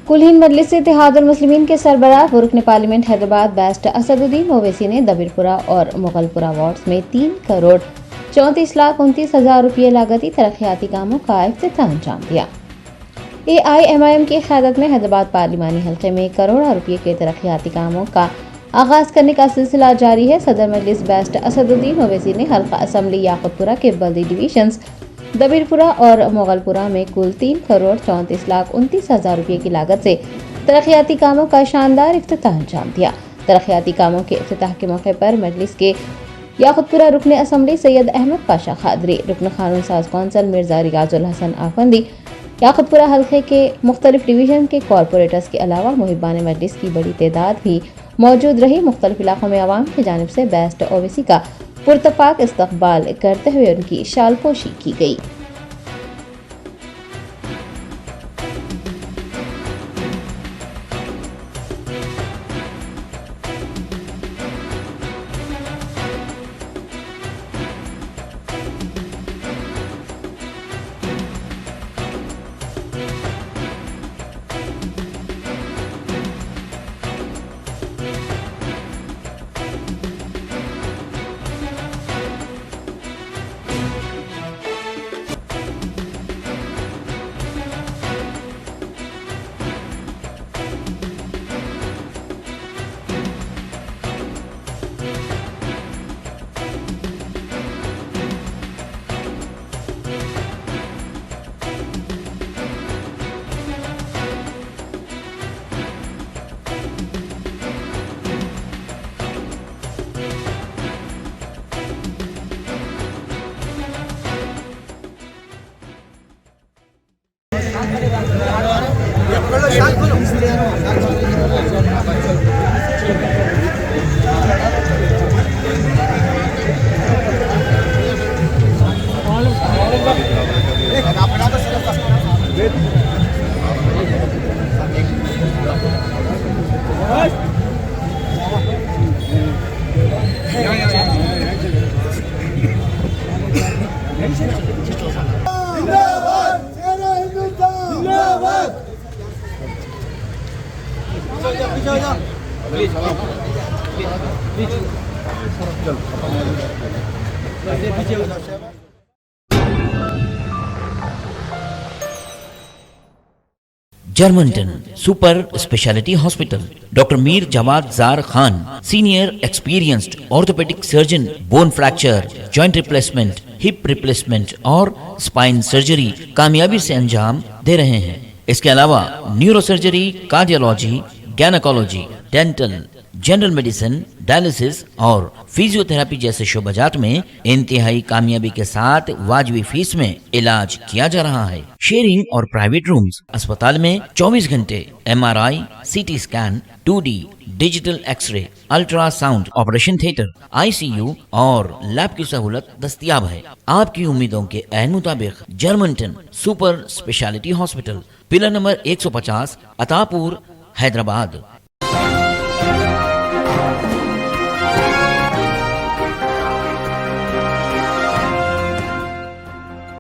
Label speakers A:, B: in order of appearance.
A: कुलहीन मजलिस इत्तेहाद मुस्लिमीन के सरबराह रुकन parliament Hyderabad barrister Asaduddin Owaisi ने दबीरपुरा और मुगलपुरा वार्ड्स में 3,34,29,000 रुपये लागती तरक्याती कामों का इफ्तिताह अंजाम दिया। AIMIM की क़यादत में हैदराबाद पार्लिमानी हल्के में करोड़ों रुपये के तरक्याती कामों का आगाज करने का सिलसिला जारी है। सदर मजलिस बैरिस्टर असदुद्दीन ओवैसी ने हल्का असम्बली याकूतपुरा के बल्दी डिवीजन्स दबीरपुरा और मुगलपुरा में कुल 3,34,29,000 रुपये की लागत से तरक्याती कामों का शानदार इफ्तिताह अंजाम दिया। तरक्याती कामों के इफ्तिताह के मौके पर मजलिस के याकूतपुरा रुकन असम्बली सैयद अहमद पाशा खादरी, रुकन कानून साज कौंसल मिर्जा रियाजुल हसन आफंदी, याकूतपुरा हल्के के मुख्तलिफ डिवीजन के कॉरपोरेटर्स के अलावा मुहिबान मजलिस की बड़ी तादाद भी मौजूद रही। मुख्तलिफ इलाकों में आवाम की जानिब से बैरिस्टर ओवैसी का पुरतपाक इस्तकबाल करते हुए उनकी शालपोशी की गई।
B: Germanten super speciality hospital, doctor Mir Jawad Zar Khan, senior experienced orthopaedic surgeon, bone fracture, joint replacement, hip replacement और स्पाइन सर्जरी कामयाबी से अंजाम दे रहे हैं। इसके अलावा neuro surgery, cardiology, gynaecology, dental, general medicine, dialysis और फिजियोथेरेपी जैसे शोबाजात में इंतहाई कामयाबी के साथ वाजिबी फीस में इलाज किया जा रहा है। शेयरिंग और प्राइवेट रूम्स, अस्पताल में 24 घंटे MRI, CT scan, 2D digital x-ray, ultrasound, operation theatre, ICU और लैब की सहूलत दस्तयाब है। आपकी उम्मीदों के ऐन मुताबिक Germanten super speciality hospital, pillar number 150, Attapur, Hyderabad.